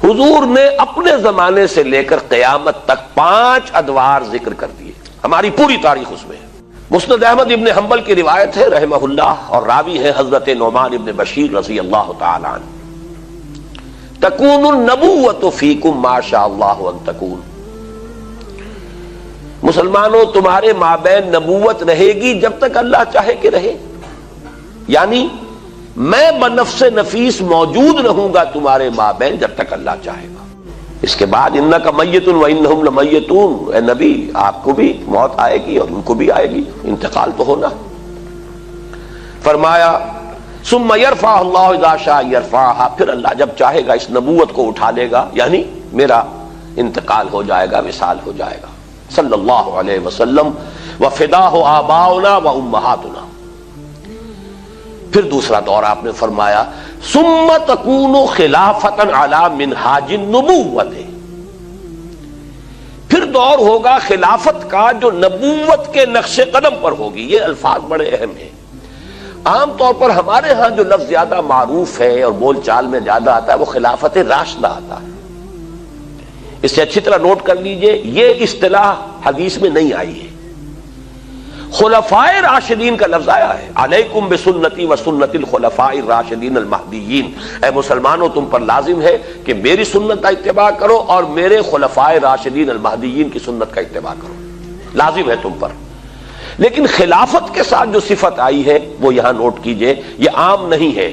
حضور نے اپنے زمانے سے لے کر قیامت تک 5 ادوار ذکر کر دیے، ہماری پوری تاریخ اس میں ہے۔ مسند احمد ابن حنبل کی روایت ہے رحمہ اللہ، اور راوی ہے حضرت نعمان ابن بشیر رضی اللہ تعالی عنہ، تکون النبوۃ فیکم ما شاء اللہ ان تکون، مسلمانوں تمہارے مابین نبوت رہے گی جب تک اللہ چاہے کہ رہے، یعنی میں بنفس نفیس موجود رہوں گا تمہارے مابین جب تک اللہ چاہے گا۔ اس کے بعد انک میت وانہم لمیتون، اے نبی آپ کو بھی موت آئے گی اور ان کو بھی آئے گی، انتقال تو ہونا۔ فرمایا ثم یرفع اللہ اذا شاء یرفعها، پھر اللہ جب چاہے گا اس نبوت کو اٹھا لے گا، یعنی میرا انتقال ہو جائے گا، وصال ہو جائے گا صلی اللہ علیہ وسلم، وفداہ آباؤنا و امہاتنا۔ پھر دوسرا دور آپ نے فرمایا ثم تکون خلافۃ علی منہاج النبوۃ، پھر دور ہوگا خلافت کا جو نبوت کے نقش قدم پر ہوگی۔ یہ الفاظ بڑے اہم ہیں، عام طور پر ہمارے ہاں جو لفظ زیادہ معروف ہے اور بول چال میں زیادہ آتا ہے وہ خلافت راشدہ آتا ہے۔ اسے اچھی طرح نوٹ کر لیجئے، یہ اصطلاح حدیث میں نہیں آئی ہے، خلفائے راشدین کا لفظ آیا ہے، علیکم بسنتی و سنت الخلفاء الراشدین المہدیین، اے مسلمانوں تم پر لازم ہے کہ میری سنت کا اتباع کرو اور میرے خلفائے راشدین المہدیین کی سنت کا اتباع کرو، لازم ہے تم پر۔ لیکن خلافت کے ساتھ جو صفت آئی ہے وہ یہاں نوٹ کیجئے، یہ عام نہیں ہے،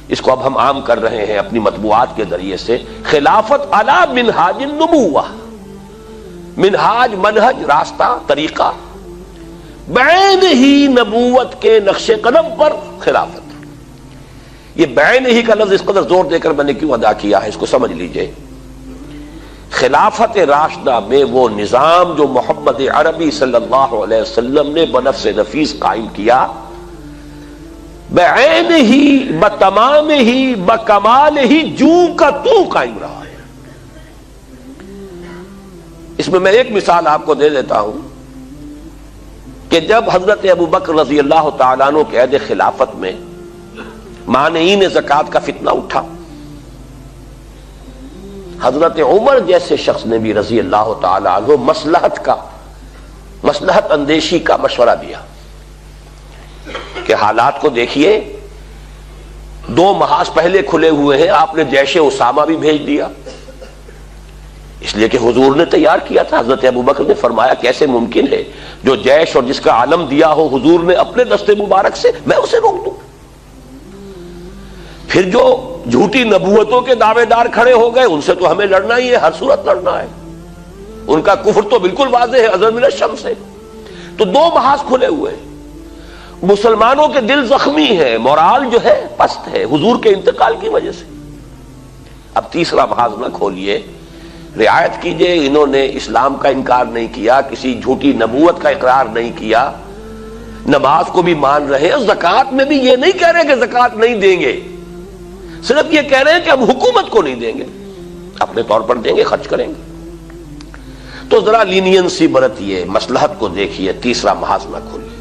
اس کو اب ہم عام کر رہے ہیں اپنی مطبوعات کے ذریعے سے۔ خلافت علی منہاج النبوہ، منہاج منہج راستہ طریقہ، بعین ہی نبوت کے نقش قدم پر خلافت۔ یہ بعین ہی کا لفظ اس قدر زور دے کر میں نے کیوں ادا کیا ہے اس کو سمجھ لیجئے۔ خلافت راشدہ میں وہ نظام جو محمد عربی صلی اللہ علیہ وسلم نے بنفس نفیس قائم کیا، بعین ہی بتمام ہی بکمال ہی جو کا تو قائم رہا ہے۔ اس میں ایک مثال آپ کو دے دیتا ہوں کہ جب حضرت ابو بکر رضی اللہ تعالیٰ عنہ کے عہد خلافت میں مانعین زکوٰۃ کا فتنہ اٹھا، حضرت عمر جیسے شخص نے بھی رضی اللہ تعالیٰ عنہ مصلحت اندیشی کا مشورہ دیا کہ حالات کو دیکھیے، 2 محاذ پہلے کھلے ہوئے ہیں، آپ نے جیش اسامہ بھی بھیج دیا، اس لیے کہ حضور نے تیار کیا تھا۔ حضرت ابو بکر نے فرمایا کیسے ممکن ہے جو جیش اور جس کا علم دیا ہو حضور نے اپنے دستے مبارک سے، میں اسے روک دوں؟ پھر جو جھوٹی نبوتوں کے دعوے دار کھڑے ہو گئے ان سے تو ہمیں لڑنا ہی ہے، ہر صورت لڑنا ہے، ان کا کفر تو بالکل واضح ہے، ازر من الشمس ہے۔ تو 2 محاذ کھلے ہوئے ہیں، مسلمانوں کے دل زخمی ہیں، مورال جو ہے پست ہے حضور کے انتقال کی وجہ سے۔ اب تیسرا محاذ نہ کھولیے، رعایت کیجئے، انہوں نے اسلام کا انکار نہیں کیا، کسی جھوٹی نبوت کا اقرار نہیں کیا، نماز کو بھی مان رہے ہیں، زکوٰۃ میں بھی یہ نہیں کہہ رہے کہ زکوٰۃ نہیں دیں گے، صرف یہ کہہ رہے ہیں کہ ہم حکومت کو نہیں دیں گے، اپنے طور پر دیں گے، خرچ کریں گے۔ تو ذرا لینینسی برتیے، مصلحت کو دیکھیے، تیسرا محاذ نہ کھولیے۔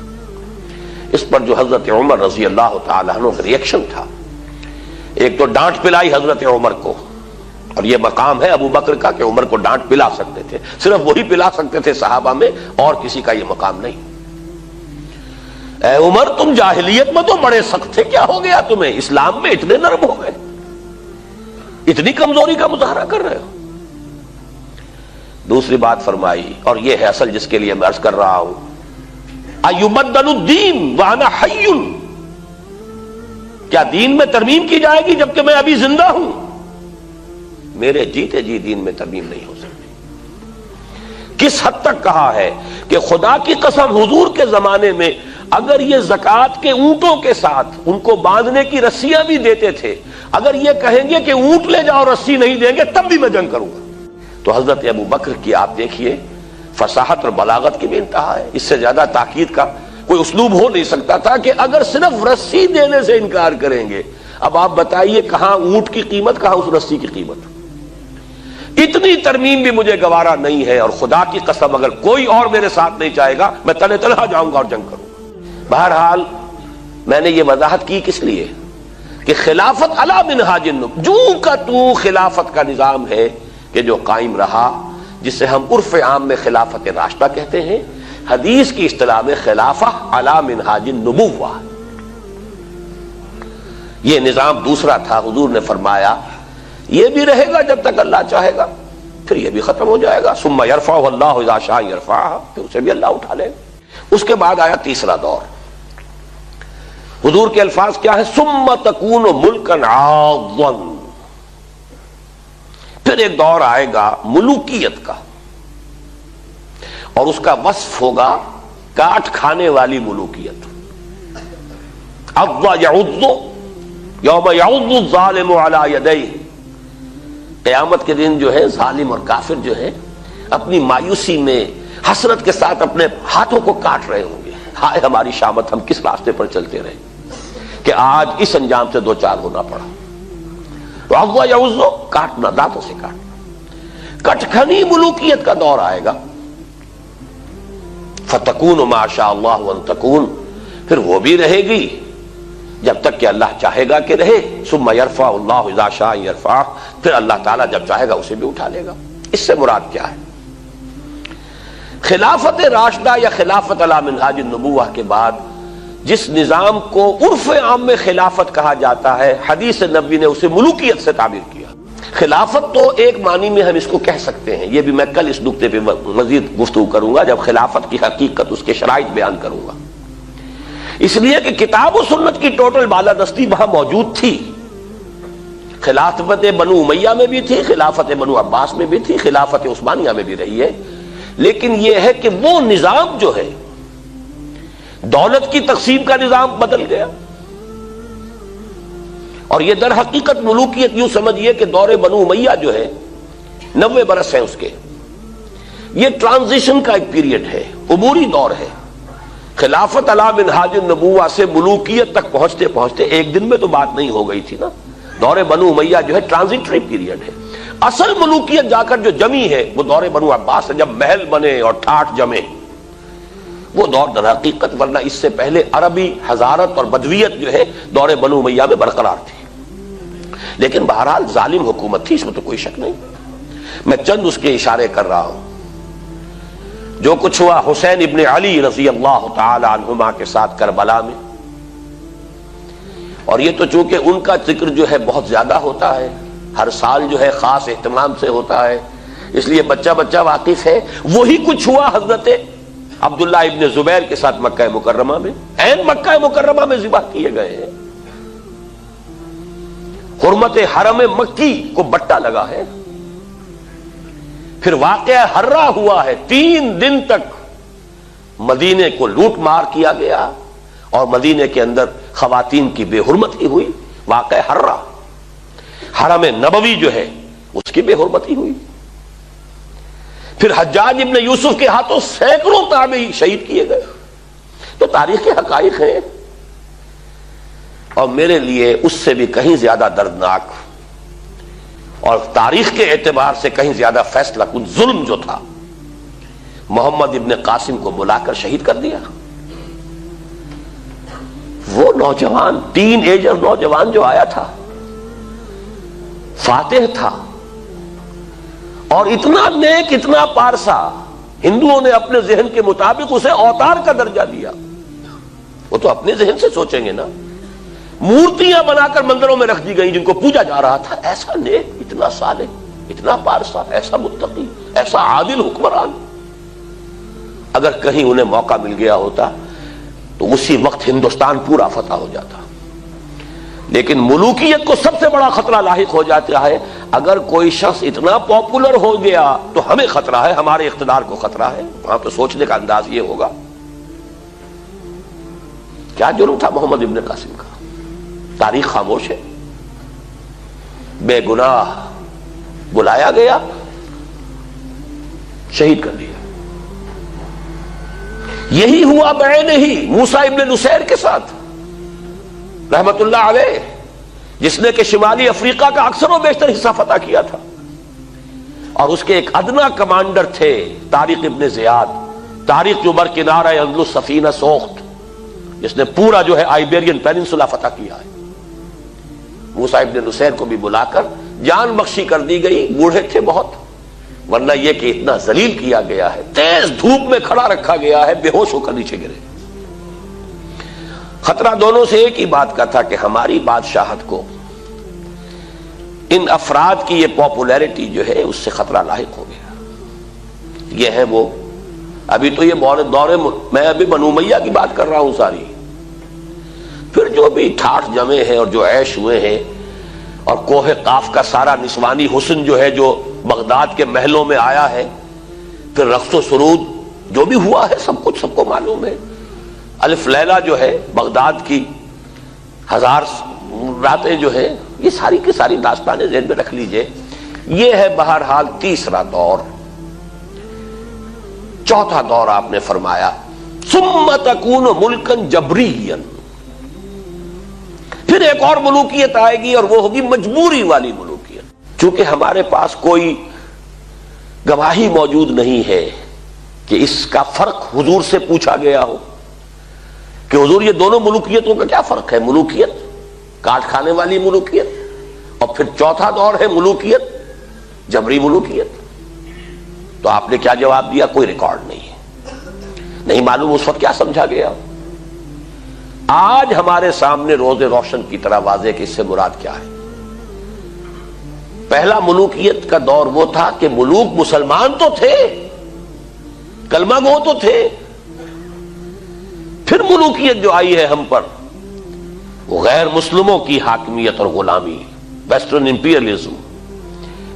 اس پر جو حضرت عمر رضی اللہ تعالیٰ عنہ کا ریئیکشن تھا، ایک تو ڈانٹ پلائی حضرت عمر کو، اور یہ مقام ہے ابو بکر کا کہ عمر کو ڈانٹ پلا سکتے تھے، صرف وہی پلا سکتے تھے صحابہ میں، اور کسی کا یہ مقام نہیں۔ اے عمر تم جاہلیت میں تو بڑے سخت تھے، کیا ہو گیا تمہیں؟ اسلام میں اتنے نرم ہو گئے، اتنی کمزوری کا مظاہرہ کر رہے ہو۔ دوسری بات فرمائی، اور یہ ہے اصل جس کے لیے میں عرض کر رہا ہوں، ایبدل الدین وانا حی، کیا دین میں ترمیم کی جائے گی جبکہ میں ابھی زندہ ہوں؟ میرے جیتے جی دین میں ترمیم نہیں ہو سکتی۔ کس حد تک کہا ہے کہ خدا کی قسم حضور کے زمانے میں اگر یہ زکوٰۃ کے اونٹوں کے ساتھ ان کو باندھنے کی رسیاں بھی دیتے تھے، اگر یہ کہیں گے کہ اونٹ لے جاؤ رسی نہیں دیں گے تب بھی میں جنگ کروں گا۔ تو حضرت ابو بکر کی آپ دیکھیے فصاحت اور بلاغت کی بھی انتہا ہے، اس سے زیادہ تاکید کا کوئی اسلوب ہو نہیں سکتا تھا کہ اگر صرف رسی دینے سے انکار کریں گے، اب آپ بتائیے کہاں اونٹ کی قیمت، کہاں اس رسی کی قیمت؟ اتنی ترمیم بھی مجھے گوارا نہیں ہے، اور خدا کی قسم اگر کوئی اور میرے ساتھ نہیں چاہے گا میں تنہا تنہا جاؤں گا اور جنگ کروں گا۔ بہرحال میں نے یہ وضاحت کی کس لیے؟ کہ خلافت علی منہاج النبوہ، جو کا تو خلافت کا نظام ہے کہ جو قائم رہا، جسے ہم عرف عام میں خلافت راشدہ کہتے ہیں، حدیث کی اصطلاح میں خلافہ علی منہاج النبوہ، یہ نظام دوسرا تھا۔ حضور نے فرمایا یہ بھی رہے گا جب تک اللہ چاہے گا، پھر یہ بھی ختم ہو جائے گا۔ ثم یرفع اللہ اذا شاء یرفع، پھر اسے بھی اللہ اٹھا لے گا۔ اس کے بعد آیا تیسرا دور۔ حضور کے الفاظ کیا ہے؟ ثم تکون ملکا عاضا، پھر ایک دور آئے گا ملوکیت کا، اور اس کا وصف ہوگا کاٹ کھانے والی ملوکیت۔ عض یعض یوم یعض الظالم علی یدیہ، قیامت کے دن جو ہے ظالم اور کافر جو ہے اپنی مایوسی میں حسرت کے ساتھ اپنے ہاتھوں کو کاٹ رہے ہوں گے، ہائے ہماری شامت، ہم کس راستے پر چلتے رہے کہ آج اس انجام سے دو چار ہونا پڑا۔ تو عض یعض، کاٹنا، دانتوں سے کاٹنا، کٹکھنی ملوکیت کا دور آئے گا۔ فتکون ما شاء اللہ ان تکون، پھر وہ بھی رہے گی جب تک کہ اللہ چاہے گا کہ رہے۔ ثم یرفع اللہ اذا شاء یرفع، پھر اللہ تعالیٰ جب چاہے گا اسے بھی اٹھا لے گا۔ اس سے مراد کیا ہے؟ خلافت راشدہ یا خلافت علی منہاج النبوہ کے بعد جس نظام کو عرف عام میں خلافت کہا جاتا ہے، حدیث نبوی نے اسے ملوکیت سے تعبیر کیا۔ خلافت تو ایک معنی میں ہم اس کو کہہ سکتے ہیں، یہ بھی میں کل اس نقطے پہ مزید گفتگو کروں گا جب خلافت کی حقیقت، اس کے شرائط بیان کروں گا، اس لیے کہ کتاب و سنت کی ٹوٹل بالادستی وہاں موجود تھی۔ خلافت بنو امیہ میں بھی تھی، خلافت بنو عباس میں بھی تھی، خلافت عثمانیہ میں بھی رہی ہے، لیکن یہ ہے کہ وہ نظام جو ہے دولت کی تقسیم کا نظام بدل گیا، اور یہ در حقیقت ملوکیت یوں سمجھیے کہ دور بنو امیہ جو ہے 90 برس ہے اس کے، یہ ٹرانزیشن کا ایک پیریڈ ہے، عبوری دور ہے۔ خلافت علی منہاج النبوہ سے ملوکیت تک پہنچتے پہنچتے ایک دن میں تو بات نہیں ہو گئی تھی نا۔ دور بنو امیہ جو ہے ٹرانزیٹری پیریڈ ہے، اصل ملوکیت جا کر جو جمی ہے وہ دور بنو عباس ہے، جب محل بنے اور ٹھاٹھ جمے، وہ دور در حقیقت، ورنہ اس سے پہلے عربی حضارت اور بدویت جو ہے دور بنو امیہ میں برقرار تھی۔ لیکن بہرحال ظالم حکومت تھی، اس میں تو کوئی شک نہیں، میں چند اس کے اشارے کر رہا ہوں۔ جو کچھ ہوا حسین ابن علی رضی اللہ تعالی عنہما کے ساتھ کربلا میں، اور یہ تو چونکہ ان کا ذکر جو ہے بہت زیادہ ہوتا ہے، ہر سال جو ہے خاص اہتمام سے ہوتا ہے، اس لیے بچہ بچہ واقف ہے۔ وہی کچھ ہوا حضرت عبداللہ ابن زبیر کے ساتھ مکہ مکرمہ میں، عین مکہ مکرمہ میں ذبح کیے گئے ہیں، حرمت حرم مکی کو بٹا لگا ہے۔ پھر واقعہ ہررا ہوا ہے، 3 دن تک مدینے کو لوٹ مار کیا گیا، اور مدینے کے اندر خواتین کی بے حرمتی ہوئی، واقعہ ہررا۔ حرم نبوی جو ہے اس کی بے حرمتی ہوئی۔ پھر حجاج ابن یوسف کے ہاتھوں سینکڑوں تابعی شہید کیے گئے۔ تو تاریخ کے حقائق ہیں، اور میرے لیے اس سے بھی کہیں زیادہ دردناک اور تاریخ کے اعتبار سے کہیں زیادہ فیصلہ کن ظلم جو تھا، محمد ابن قاسم کو بلا کر شہید کر دیا۔ وہ نوجوان، ٹین ایجر نوجوان جو آیا تھا، فاتح تھا، اور اتنا نیک، اتنا پارسا، ہندوؤں نے اپنے ذہن کے مطابق اسے اوتار کا درجہ دیا۔ وہ تو اپنے ذہن سے سوچیں گے نا، مورتیاں بنا کر مندروں میں رکھ دی گئیں جن کو پوجا جا رہا تھا۔ ایسا نیک، اتنا صالح، اتنا پارسا، ایسا متقی، ایسا عادل حکمران، اگر کہیں انہیں موقع مل گیا ہوتا تو اسی وقت ہندوستان پورا فتح ہو جاتا۔ لیکن ملوکیت کو سب سے بڑا خطرہ لاحق ہو جاتا ہے اگر کوئی شخص اتنا پاپولر ہو گیا تو ہمیں خطرہ ہے، ہمارے اقتدار کو خطرہ ہے۔ وہاں تو سوچنے کا انداز یہ ہوگا کیا جرم تھا محمد ابن قاسم کا؟ تاریخ خاموش ہے، بے گناہ بلایا گیا، شہید کر دیا۔ یہی ہوا بعینہ ہی موسیٰ ابن نصیر کے ساتھ رحمت اللہ علیہ، جس نے کہ شمالی افریقہ کا اکثر و بیشتر حصہ فتح کیا تھا، اور اس کے ایک ادنا کمانڈر تھے طارق ابن زیاد، طارق جو بر کنارہ اندلس سفینہ سوخت، جس نے پورا جو ہے آئیبیرین پیننسولا فتح کیا ہے۔ موسیٰ ابن نصیر کو بھی بلا کر جان بخشی کر دی گئی. بوڑھے تھے بہت، ورنہ یہ کہ اتنا ذلیل کیا گیا ہے، تیز دھوپ میں کھڑا رکھا گیا ہے، بے ہوش ہو کر نیچے گرے. خطرہ دونوں سے ایک ہی بات کا تھا کہ ہماری بادشاہت کو ان افراد کی یہ پاپولیرٹی جو ہے اس سے خطرہ لاحق ہو گیا. یہ ہے وہ، ابھی تو یہ دور میں ابھی بنو امیہ کی بات کر رہا ہوں ساری، پھر جو بھی ٹھاٹھ جمے ہیں اور جو عیش ہوئے ہیں، اور کوہ قاف کا سارا نسوانی حسن جو ہے جو بغداد کے محلوں میں آیا ہے، پھر رقص و سرود جو بھی ہوا ہے سب کچھ سب کو معلوم ہے. الف لیلہ جو ہے بغداد کی 1000 راتیں جو ہے، یہ ساری کی ساری داستانیں ذہن میں رکھ لیجئے. یہ ہے بہرحال تیسرا دور. چوتھا دور آپ نے فرمایا ثم تکون ملکا جبریا، پھر ایک اور ملوکیت آئے گی اور وہ ہوگی مجبوری والی ملوکیت. چونکہ ہمارے پاس کوئی گواہی موجود نہیں ہے کہ اس کا فرق حضور سے پوچھا گیا ہو کہ حضور یہ دونوں ملوکیتوں کا کیا فرق ہے. ملوکیت کاٹ کھانے والی ملوکیت، اور پھر چوتھا دور ہے ملوکیت جبری ملوکیت. تو آپ نے کیا جواب دیا؟ کوئی ریکارڈ نہیں ہے، نہیں معلوم اس وقت کیا سمجھا گیا. آج ہمارے سامنے روز روشن کی طرح واضح کہ اس سے مراد کیا ہے. پہلا ملوکیت کا دور وہ تھا کہ ملوک مسلمان تو تھے، کلمہ گو تو تھے. پھر ملوکیت جو آئی ہے ہم پر وہ غیر مسلموں کی حاکمیت اور غلامی، western imperialism,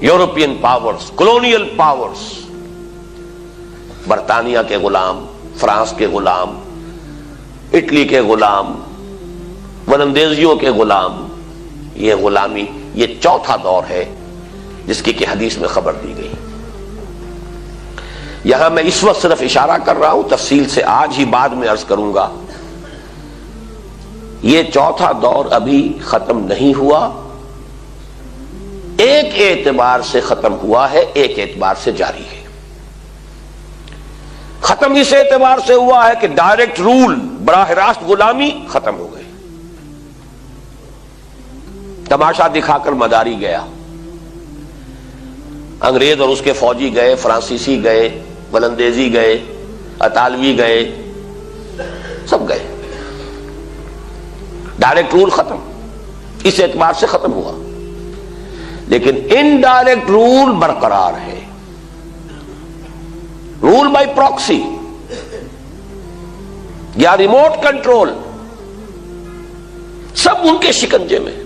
European powers, colonial powers, برطانیہ کے غلام، فرانس کے غلام، اٹلی کے غلام، ولندیزیوں کے غلام. یہ غلامی، یہ چوتھا دور ہے جس کی کہ حدیث میں خبر دی گئی. یہاں میں اس وقت صرف اشارہ کر رہا ہوں، تفصیل سے آج ہی بعد میں عرض کروں گا. یہ چوتھا دور ابھی ختم نہیں ہوا، ایک اعتبار سے ختم ہوا ہے، ایک اعتبار سے جاری ہے. ختم اس اعتبار سے ہوا ہے کہ ڈائریکٹ رول، براہ راست غلامی ختم ہو گئی. تماشا دکھا کر مداری گیا، انگریز اور اس کے فوجی گئے، فرانسیسی گئے، ولندیزی گئے، اطالوی گئے، سب گئے. ڈائریکٹ رول ختم، اس اعتبار سے ختم ہوا. لیکن انڈائریکٹ رول برقرار ہے، رول بائی پراکسی یا ریموٹ کنٹرول، سب ان کے شکنجے میں.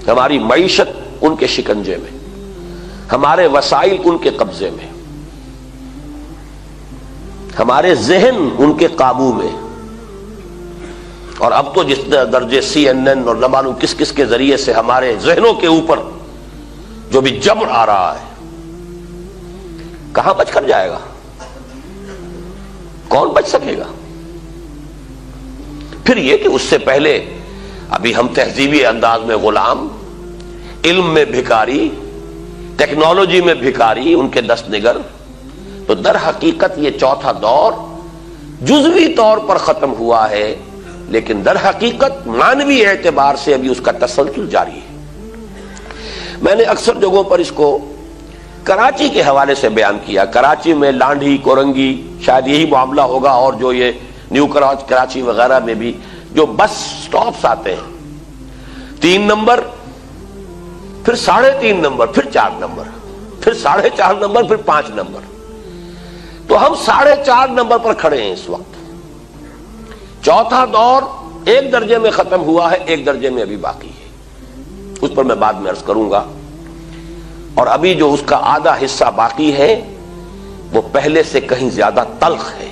ہماری معیشت ان کے شکنجے میں، ہمارے وسائل ان کے قبضے میں، ہمارے ذہن ان کے قابو میں. اور اب تو جس درجے CNN اور نہ معلوم کس کس کے ذریعے سے ہمارے ذہنوں کے اوپر جو بھی جبر آ رہا ہے، کہاں بچ کر جائے گا؟ کون بچ سکے گا؟ پھر یہ کہ اس سے پہلے ابھی ہم تہذیبی انداز میں غلام، علم میں بھکاری، ٹیکنالوجی میں بھکاری، ان کے دست نگر. تو در حقیقت یہ چوتھا دور جزوی طور پر ختم ہوا ہے، لیکن در حقیقت معنوی اعتبار سے ابھی اس کا تسلسل جاری ہے. میں نے اکثر جگہوں پر اس کو کراچی کے حوالے سے بیان کیا. کراچی میں لانڈھی، کورنگی، شاید یہی معاملہ ہوگا، اور جو یہ نیو کراچی وغیرہ میں بھی جو بس سٹاپس آتے ہیں، 3 نمبر، پھر 3.5 نمبر، پھر 4 نمبر، پھر 4.5 نمبر، پھر 5 نمبر. تو ہم 4.5 نمبر پر کھڑے ہیں اس وقت. چوتھا دور ایک درجے میں ختم ہوا ہے، ایک درجے میں ابھی باقی ہے، اس پر میں بعد میں عرض کروں گا. اور ابھی جو اس کا آدھا حصہ باقی ہے وہ پہلے سے کہیں زیادہ تلخ ہے،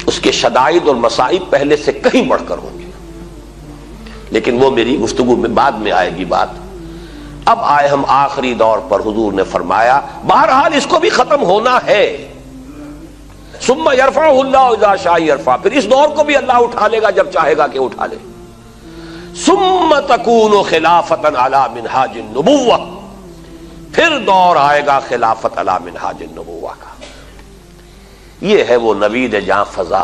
اس کے شدائد اور مصائب پہلے سے کہیں بڑھ کر ہوں گے. لیکن وہ میری گفتگو میں بعد میں آئے گی بات. اب آئے ہم آخری دور پر. حضور نے فرمایا بہرحال اس کو بھی ختم ہونا ہے. ثم یرفعہ اللہ اذا شاء یرفع، پھر اس دور کو بھی اللہ اٹھا لے گا جب چاہے گا کہ اٹھا لے. ثم تکون خلافتا علی منہاج النبوہ، پھر دور آئے گا خلافت علی منہاج النبوہ کا. یہ ہے وہ نوید جاں فضا،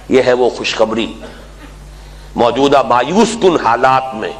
یہ ہے وہ خوشخبری موجودہ مایوس کن حالات میں